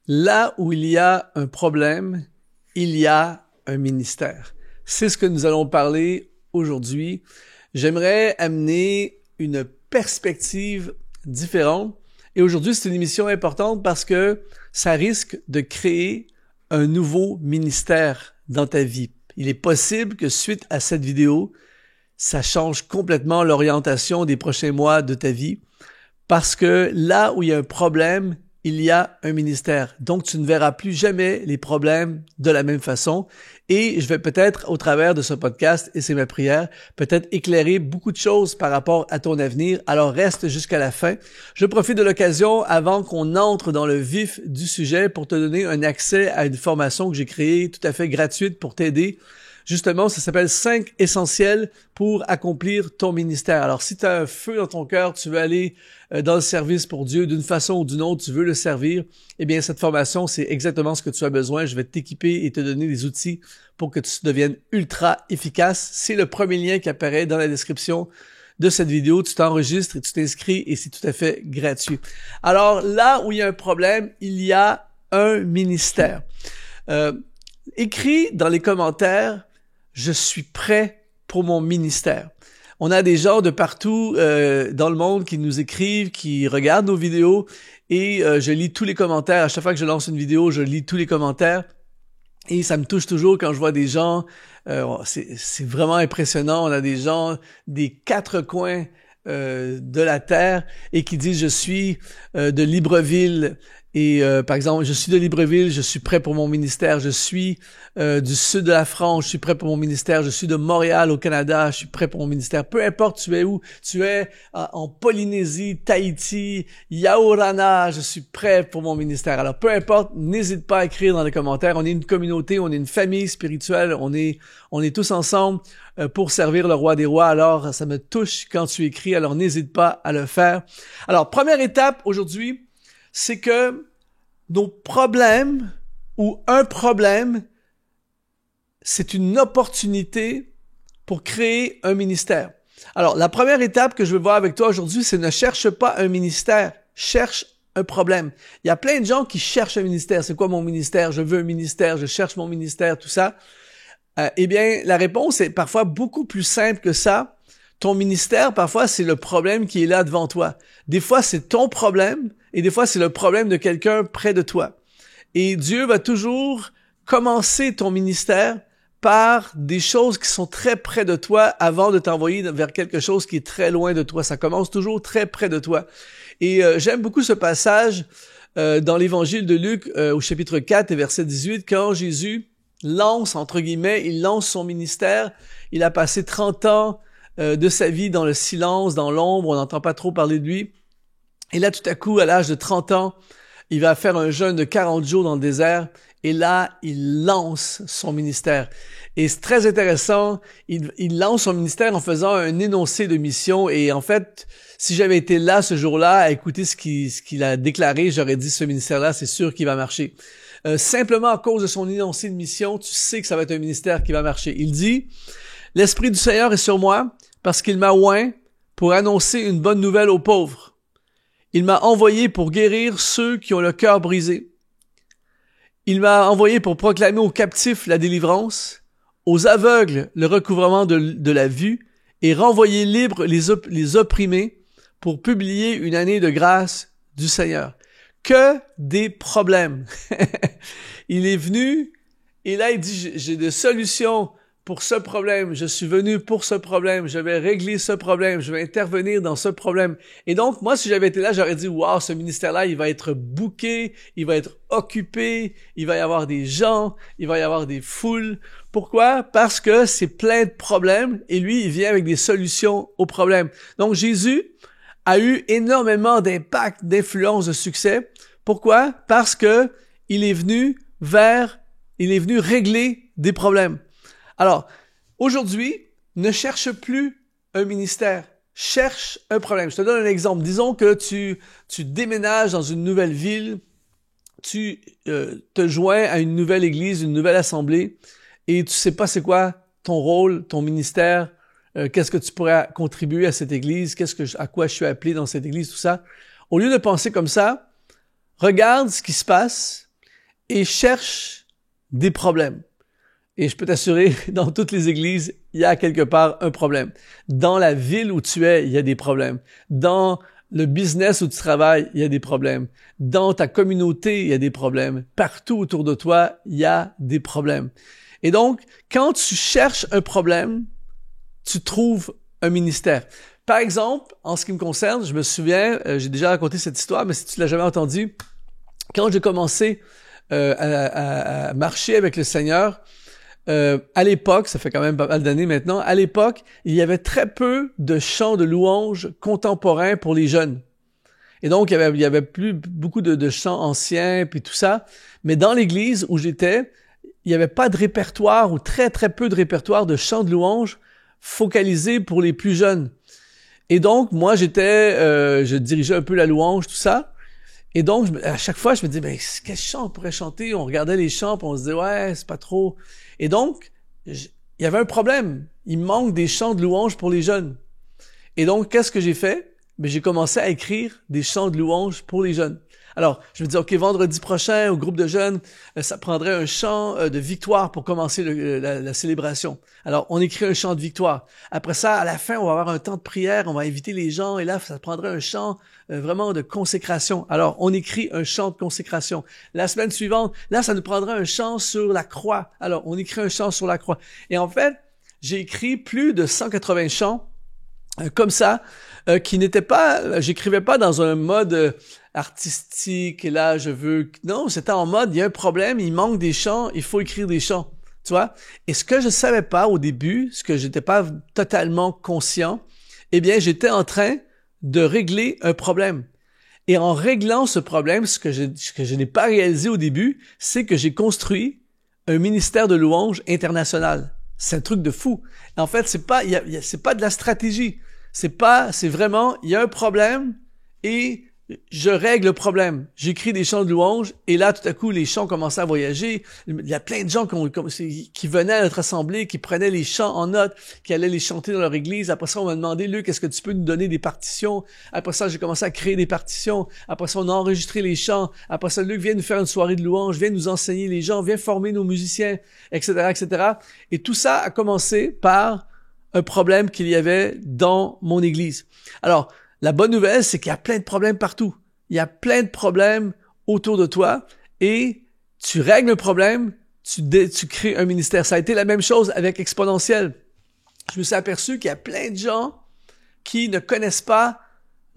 Là où il y a un problème, il y a un ministère. C'est ce que nous allons parler aujourd'hui. J'aimerais amener une perspective différente. Et aujourd'hui, c'est une émission importante parce que ça risque de créer un nouveau ministère dans ta vie. Il est possible que suite à cette vidéo, ça change complètement l'orientation des prochains mois de ta vie. Parce que là où il y a un problème, il y a un ministère. Donc, tu ne verras plus jamais les problèmes de la même façon. Et je vais peut-être, au travers de ce podcast, et c'est ma prière, peut-être éclairer beaucoup de choses par rapport à ton avenir. Alors, reste jusqu'à la fin. Je profite de l'occasion, avant qu'on entre dans le vif du sujet, pour te donner un accès à une formation que j'ai créée tout à fait gratuite pour t'aider. Justement, ça s'appelle 5 essentiels pour accomplir ton ministère. Alors, si tu as un feu dans ton cœur, tu veux aller dans le service pour Dieu d'une façon ou d'une autre, tu veux le servir, eh bien, cette formation, c'est exactement ce que tu as besoin. Je vais t'équiper et te donner des outils pour que tu deviennes ultra efficace. C'est le premier lien qui apparaît dans la description de cette vidéo. Tu t'enregistres et tu t'inscris et c'est tout à fait gratuit. Alors, là où il y a un problème, il y a un ministère. Écris dans les commentaires « Je suis prêt pour mon ministère ». On a des gens de partout dans le monde qui nous écrivent, qui regardent nos vidéos et je lis tous les commentaires. À chaque fois que je lance une vidéo, je lis tous les commentaires et ça me touche toujours quand je vois des gens. C'est vraiment impressionnant. On a des gens des 4 coins de la terre et qui disent « Je suis de Libreville ». Et par exemple, je suis de Libreville, je suis prêt pour mon ministère. Je suis du sud de la France, je suis prêt pour mon ministère. Je suis de Montréal au Canada, je suis prêt pour mon ministère. Peu importe tu es où, tu es en Polynésie, Tahiti, Yaourana, je suis prêt pour mon ministère. Alors peu importe, n'hésite pas à écrire dans les commentaires. On est une communauté, on est une famille spirituelle, on est tous ensemble pour servir le roi des rois. Alors ça me touche quand tu écris, alors n'hésite pas à le faire. Alors première étape aujourd'hui, c'est que nos problèmes ou un problème, c'est une opportunité pour créer un ministère. Alors, la première étape que je veux voir avec toi aujourd'hui, c'est ne cherche pas un ministère, cherche un problème. Il y a plein de gens qui cherchent un ministère. C'est quoi mon ministère? Je veux un ministère, je cherche mon ministère, tout ça. Eh bien, la réponse est parfois beaucoup plus simple que ça. Ton ministère, parfois, c'est le problème qui est là devant toi. Des fois, c'est ton problème et des fois, c'est le problème de quelqu'un près de toi. Et Dieu va toujours commencer ton ministère par des choses qui sont très près de toi avant de t'envoyer vers quelque chose qui est très loin de toi. Ça commence toujours très près de toi. Et j'aime beaucoup ce passage dans l'évangile de Luc au chapitre 4 et verset 18, quand Jésus lance, entre guillemets, il lance son ministère. Il a passé 30 ans de sa vie dans le silence, dans l'ombre, on n'entend pas trop parler de lui. Et là, tout à coup, à l'âge de 30 ans, il va faire un jeûne de 40 jours dans le désert. Et là, il lance son ministère. Et c'est très intéressant, il lance son ministère en faisant un énoncé de mission. Et en fait, si j'avais été là ce jour-là à écouter ce qu'il a déclaré, j'aurais dit ce ministère-là, c'est sûr qu'il va marcher. Simplement à cause de son énoncé de mission, tu sais que ça va être un ministère qui va marcher. Il dit, « L'Esprit du Seigneur est sur moi parce qu'il m'a oint pour annoncer une bonne nouvelle aux pauvres. Il m'a envoyé pour guérir ceux qui ont le cœur brisé. Il m'a envoyé pour proclamer aux captifs la délivrance, aux aveugles le recouvrement de la vue et renvoyer libres les opprimés pour publier une année de grâce du Seigneur. » Que des problèmes. Il est venu et là il dit, j'ai des solutions pour ce problème, je suis venu pour ce problème, je vais régler ce problème, je vais intervenir dans ce problème. Et donc, moi, si j'avais été là, j'aurais dit, wow, ce ministère-là, il va être booké, il va être occupé, il va y avoir des gens, il va y avoir des foules. Pourquoi? Parce que c'est plein de problèmes et lui, il vient avec des solutions aux problèmes. Donc, Jésus a eu énormément d'impact, d'influence, de succès. Pourquoi? Parce que il est venu régler des problèmes. Alors, aujourd'hui, ne cherche plus un ministère, cherche un problème. Je te donne un exemple. Disons que tu déménages dans une nouvelle ville, tu te joins à une nouvelle église, une nouvelle assemblée, et tu sais pas c'est quoi ton rôle, ton ministère, qu'est-ce que tu pourrais contribuer à cette église, à quoi je suis appelé dans cette église, tout ça. Au lieu de penser comme ça, regarde ce qui se passe et cherche des problèmes. Et je peux t'assurer, dans toutes les églises, il y a quelque part un problème. Dans la ville où tu es, il y a des problèmes. Dans le business où tu travailles, il y a des problèmes. Dans ta communauté, il y a des problèmes. Partout autour de toi, il y a des problèmes. Et donc, quand tu cherches un problème, tu trouves un ministère. Par exemple, en ce qui me concerne, je me souviens, j'ai déjà raconté cette histoire, mais si tu l'as jamais entendu, quand j'ai commencé à marcher avec le Seigneur, à l'époque, ça fait quand même pas mal d'années maintenant, à l'époque, il y avait très peu de chants de louanges contemporains pour les jeunes. Et donc, il y avait plus beaucoup de chants anciens puis tout ça. Mais dans l'église où j'étais, il n'y avait pas de répertoire ou très très peu de répertoire de chants de louanges focalisés pour les plus jeunes. Et donc, moi, je dirigeais un peu la louange, tout ça. Et donc, à chaque fois, je me disais, ben, quel chant on pourrait chanter? On regardait les chants, puis on se disait, ouais, c'est pas trop. Et donc, il y avait un problème. Il manque des chants de louange pour les jeunes. Et donc, qu'est-ce que j'ai fait? Ben, j'ai commencé à écrire des chants de louange pour les jeunes. Alors, je me dis, OK, vendredi prochain, au groupe de jeunes, ça prendrait un chant de victoire pour commencer la célébration. Alors, on écrit un chant de victoire. Après ça, à la fin, on va avoir un temps de prière, on va inviter les gens, et là, ça prendrait un chant vraiment de consécration. Alors, on écrit un chant de consécration. La semaine suivante, là, ça nous prendrait un chant sur la croix. Alors, on écrit un chant sur la croix. Et en fait, j'ai écrit plus de 180 chants comme ça, qui n'étaient pas, j'écrivais pas dans un mode artistique, et là, non, c'était en mode, il y a un problème, il manque des chants, il faut écrire des chants, tu vois. Et ce que je savais pas au début, ce que j'étais pas totalement conscient, eh bien, j'étais en train de régler un problème. Et en réglant ce problème, ce que je n'ai pas réalisé au début, c'est que j'ai construit un ministère de louange international. C'est un truc de fou. En fait, c'est pas de la stratégie. C'est vraiment, il y a un problème et je règle le problème. J'écris des chants de louange et là, tout à coup, les chants commençaient à voyager. Il y a plein de gens qui venaient à notre assemblée, qui prenaient les chants en note, qui allaient les chanter dans leur église. Après ça, on m'a demandé, Luc, est-ce que tu peux nous donner des partitions? Après ça, j'ai commencé à créer des partitions. Après ça, on a enregistré les chants. Après ça, Luc, viens nous faire une soirée de louange, viens nous enseigner les gens, viens former nos musiciens, etc., etc. Et tout ça a commencé par un problème qu'il y avait dans mon église. Alors, la bonne nouvelle, c'est qu'il y a plein de problèmes partout. Il y a plein de problèmes autour de toi et tu règles le problème, tu crées un ministère. Ça a été la même chose avec Exponentiel. Je me suis aperçu qu'il y a plein de gens qui ne connaissent pas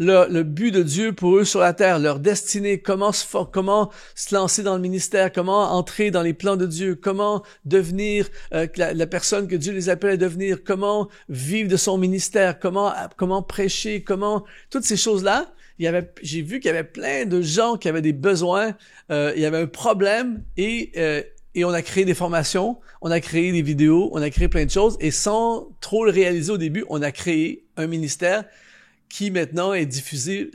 le but de Dieu pour eux sur la terre, leur destinée, comment se lancer dans le ministère, comment entrer dans les plans de Dieu, comment devenir la personne que Dieu les appelle à devenir, comment vivre de son ministère, comment prêcher, toutes ces choses-là. J'ai vu qu'il y avait plein de gens qui avaient des besoins, il y avait un problème et on a créé des formations, on a créé des vidéos, on a créé plein de choses et sans trop le réaliser au début, on a créé un ministère qui maintenant est diffusé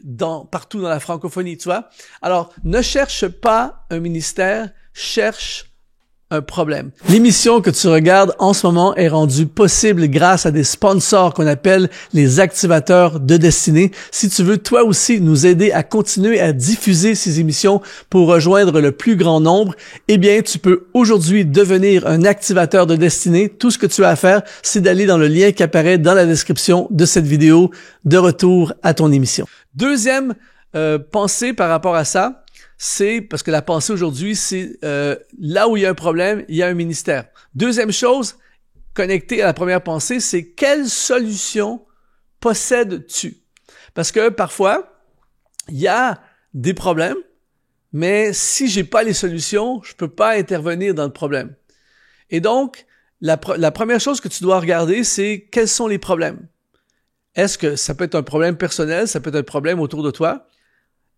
partout dans la francophonie, tu vois. Alors, ne cherche pas un ministère, cherche un problème. L'émission que tu regardes en ce moment est rendue possible grâce à des sponsors qu'on appelle les activateurs de destinée. Si tu veux toi aussi nous aider à continuer à diffuser ces émissions pour rejoindre le plus grand nombre, eh bien, tu peux aujourd'hui devenir un activateur de destinée. Tout ce que tu as à faire, c'est d'aller dans le lien qui apparaît dans la description de cette vidéo. De retour à ton émission. Deuxième pensée par rapport à ça, c'est parce que la pensée aujourd'hui, c'est là où il y a un problème, il y a un ministère. Deuxième chose, connectée à la première pensée, c'est quelle solution possèdes-tu? Parce que parfois, il y a des problèmes, mais si j'ai pas les solutions, je peux pas intervenir dans le problème. Et donc, la première chose que tu dois regarder, c'est quels sont les problèmes. Est-ce que ça peut être un problème personnel, ça peut être un problème autour de toi?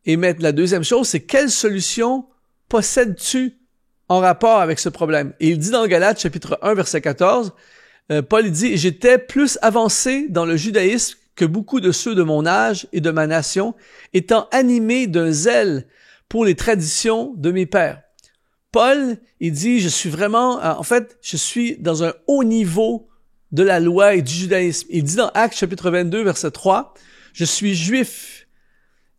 Et la deuxième chose, c'est quelle solution possèdes-tu en rapport avec ce problème? Et il dit dans Galates, chapitre 1, verset 14, Paul dit « J'étais plus avancé dans le judaïsme que beaucoup de ceux de mon âge et de ma nation, étant animé d'un zèle pour les traditions de mes pères. » Paul, il dit « Je suis vraiment, je suis dans un haut niveau de la loi et du judaïsme. » Il dit dans Actes, chapitre 22, verset 3, « Je suis juif,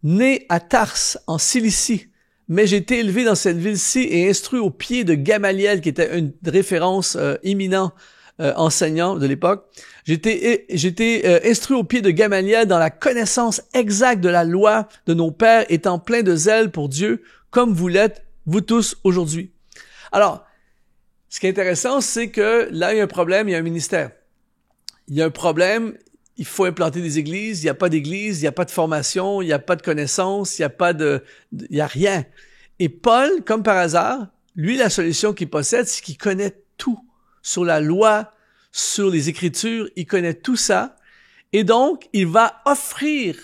né à Tarse, en Cilicie, mais j'ai été élevé dans cette ville-ci et instruit au pied de Gamaliel, qui était une référence éminent enseignant de l'époque. J'ai été instruit au pied de Gamaliel dans la connaissance exacte de la loi de nos pères, étant plein de zèle pour Dieu, comme vous l'êtes, vous tous, aujourd'hui. Alors, ce qui est intéressant, c'est que là, il y a un problème, il y a un ministère. Il y a un problème, il faut implanter des églises, il n'y a pas d'église, il n'y a pas de formation, il n'y a pas de connaissance, il n'y a rien. Et Paul, comme par hasard, lui, la solution qu'il possède, c'est qu'il connaît tout sur la loi, sur les Écritures, il connaît tout ça. Et donc, il va offrir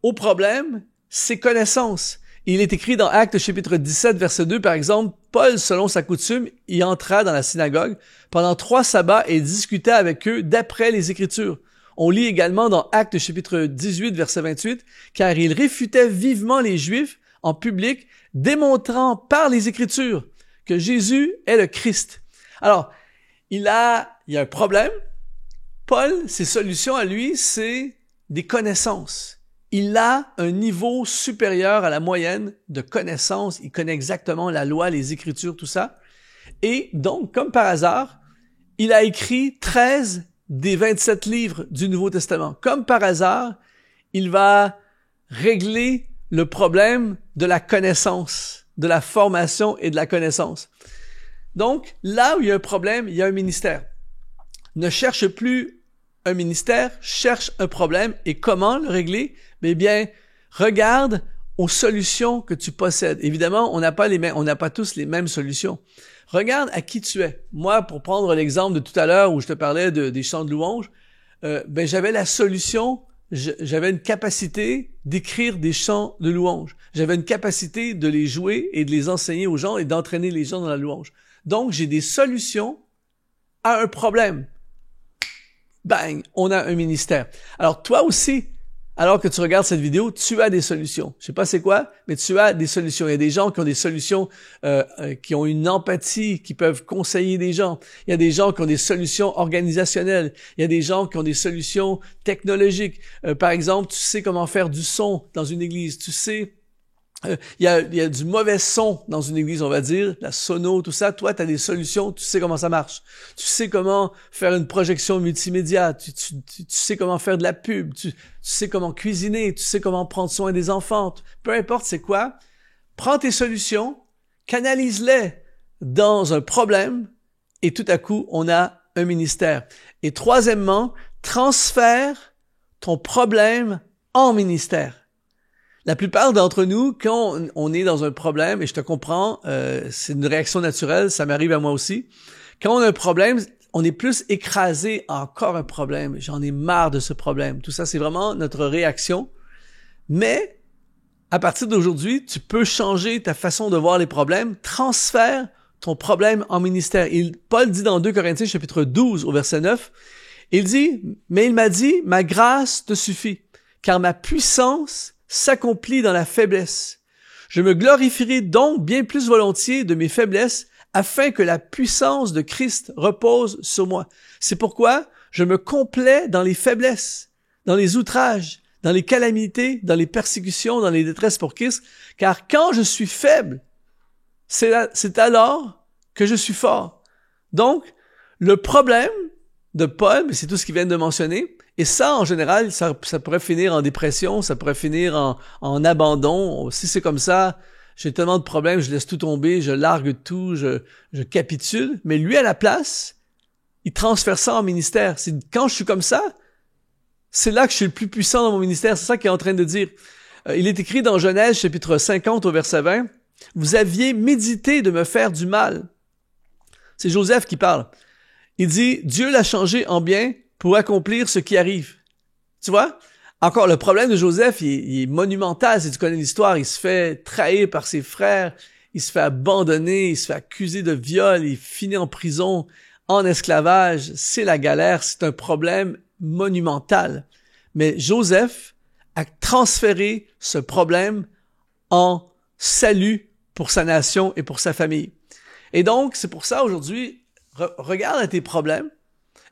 au problème ses connaissances. Il est écrit dans Actes chapitre 17, verset 2, par exemple, Paul, selon sa coutume, y entra dans la synagogue pendant 3 sabbats et discuta avec eux d'après les Écritures. On lit également dans Actes chapitre 18, verset 28, car il réfutait vivement les Juifs en public, démontrant par les Écritures que Jésus est le Christ. Alors, il y a un problème. Paul, ses solutions à lui, c'est des connaissances. Il a un niveau supérieur à la moyenne de connaissances. Il connaît exactement la loi, les Écritures, tout ça. Et donc, comme par hasard, il a écrit 13 des 27 livres du Nouveau Testament. Comme par hasard, il va régler le problème de la connaissance, de la formation et de la connaissance. Donc, là où il y a un problème, il y a un ministère. Ne cherche plus un ministère, cherche un problème. Et comment le régler? Eh bien, regarde aux solutions que tu possèdes. Évidemment, on n'a pas tous les mêmes solutions. Regarde à qui tu es. Moi, pour prendre l'exemple de tout à l'heure où je te parlais des chants de louange, j'avais la solution, j'avais une capacité d'écrire des chants de louange. J'avais une capacité de les jouer et de les enseigner aux gens et d'entraîner les gens dans la louange. Donc, j'ai des solutions à un problème. Bang, on a un ministère. Alors, toi aussi, alors que tu regardes cette vidéo, tu as des solutions. Je sais pas c'est quoi, mais tu as des solutions. Il y a des gens qui ont des solutions, qui ont une empathie, qui peuvent conseiller des gens. Il y a des gens qui ont des solutions organisationnelles. Il y a des gens qui ont des solutions technologiques. Par exemple, tu sais comment faire du son dans une église. Tu sais, il y a du mauvais son dans une église, on va dire, la sono, tout ça. Toi, tu as des solutions, tu sais comment ça marche. Tu sais comment faire une projection multimédia, tu sais comment faire de la pub, tu sais comment cuisiner, tu sais comment prendre soin des enfants. Peu importe c'est quoi, prends tes solutions, canalise-les dans un problème et tout à coup, on a un ministère. Et troisièmement, transfère ton problème en ministère. La plupart d'entre nous, quand on est dans un problème, et je te comprends, c'est une réaction naturelle, ça m'arrive à moi aussi, quand on a un problème, on est plus écrasé, encore un problème, j'en ai marre de ce problème. Tout ça, c'est vraiment notre réaction. Mais, à partir d'aujourd'hui, tu peux changer ta façon de voir les problèmes, transfère ton problème en ministère. Paul dit dans 2 Corinthiens chapitre 12 au verset 9, il dit, « Mais il m'a dit, ma grâce te suffit, car ma puissance s'accomplit dans la faiblesse. Je me glorifierai donc bien plus volontiers de mes faiblesses afin que la puissance de Christ repose sur moi. C'est pourquoi je me complais dans les faiblesses, dans les outrages, dans les calamités, dans les persécutions, dans les détresses pour Christ, car quand je suis faible, c'est alors que je suis fort. » Donc, le problème de Paul, c'est tout ce qu'il vient de mentionner, et ça, en général, ça pourrait finir en dépression, ça pourrait finir en abandon. Si c'est comme ça, j'ai tellement de problèmes, je laisse tout tomber, je largue tout, je capitule. Mais lui, à la place, il transfère ça en ministère. C'est quand je suis comme ça, c'est là que je suis le plus puissant dans mon ministère. C'est ça qu'il est en train de dire. Il est écrit dans Genèse, chapitre 50, au verset 20, « Vous aviez médité de me faire du mal. » C'est Joseph qui parle. Il dit, « Dieu l'a changé en bien pour accomplir ce qui arrive. » Tu vois? Encore, le problème de Joseph, il est monumental. Si tu connais l'histoire, il se fait trahir par ses frères, il se fait abandonner, il se fait accuser de viol, il finit en prison, en esclavage. C'est la galère, c'est un problème monumental. Mais Joseph a transféré ce problème en salut pour sa nation et pour sa famille. Et donc, c'est pour ça aujourd'hui, regarde à tes problèmes,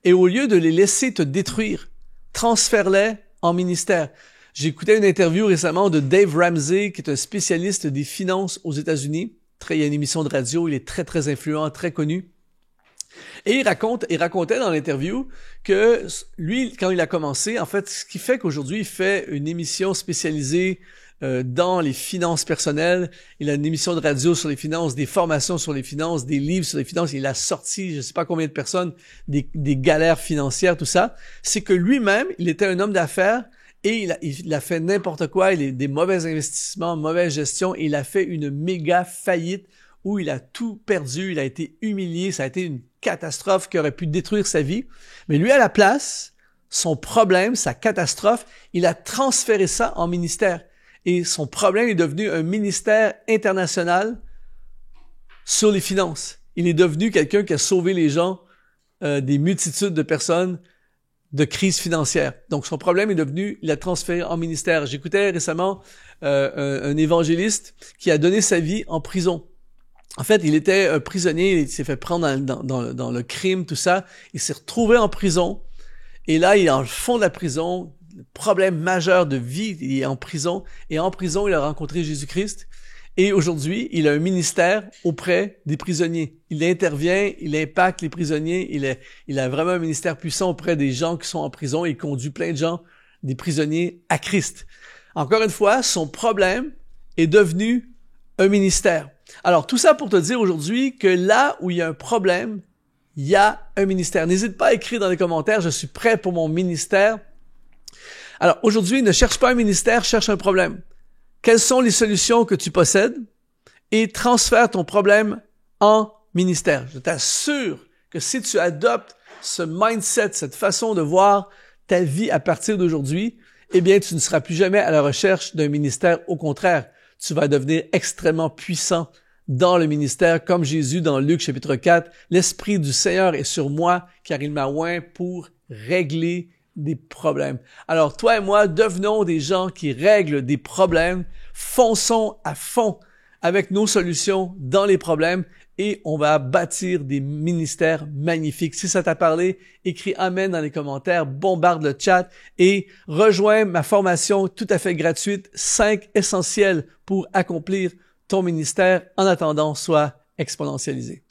et au lieu de les laisser te détruire, transfère-les en ministère. J'ai écouté une interview récemment de Dave Ramsey, qui est un spécialiste des finances aux États-Unis. Il y a une émission de radio, il est très, très influent, très connu. Et il racontait dans l'interview que lui, quand il a commencé, en fait, ce qui fait qu'aujourd'hui, il fait une émission spécialisée dans les finances personnelles. Il a une émission de radio sur les finances, des formations sur les finances, des livres sur les finances. Il a sorti, je ne sais pas combien de personnes, des galères financières, tout ça. C'est que lui-même, il était un homme d'affaires et il a fait n'importe quoi. Il a des mauvais investissements, mauvaise gestion. Et il a fait une méga faillite où il a tout perdu. Il a été humilié. Ça a été une catastrophe qui aurait pu détruire sa vie. Mais lui, à la place, son problème, sa catastrophe, il a transféré ça en ministère. Et son problème est devenu un ministère international sur les finances. Il est devenu quelqu'un qui a sauvé les gens des multitudes de personnes de crise financière. Donc, son problème est devenu, il a transféré en ministère. J'écoutais récemment un évangéliste qui a donné sa vie en prison. En fait, il était un prisonnier, il s'est fait prendre dans le crime, tout ça. Il s'est retrouvé en prison. Et là, il est dans le fond de la prison. Problème majeur de vie, il est en prison. Et en prison, il a rencontré Jésus-Christ. Et aujourd'hui, il a un ministère auprès des prisonniers. Il intervient, il impacte les prisonniers. Il a vraiment un ministère puissant auprès des gens qui sont en prison. Il conduit plein de gens, des prisonniers, à Christ. Encore une fois, son problème est devenu un ministère. Alors, tout ça pour te dire aujourd'hui que là où il y a un problème, il y a un ministère. N'hésite pas à écrire dans les commentaires, je suis prêt pour mon ministère. Alors, aujourd'hui, ne cherche pas un ministère, cherche un problème. Quelles sont les solutions que tu possèdes? Et transfère ton problème en ministère. Je t'assure que si tu adoptes ce mindset, cette façon de voir ta vie à partir d'aujourd'hui, eh bien, tu ne seras plus jamais à la recherche d'un ministère. Au contraire, tu vas devenir extrêmement puissant dans le ministère, comme Jésus dans Luc chapitre 4. L'Esprit du Seigneur est sur moi, car il m'a oint pour régler des problèmes. Alors, toi et moi, devenons des gens qui règlent des problèmes. Fonçons à fond avec nos solutions dans les problèmes et on va bâtir des ministères magnifiques. Si ça t'a parlé, écris Amen dans les commentaires, bombarde le chat et rejoins ma formation tout à fait gratuite, 5 essentiels pour accomplir ton ministère. En attendant, sois exponentialisé.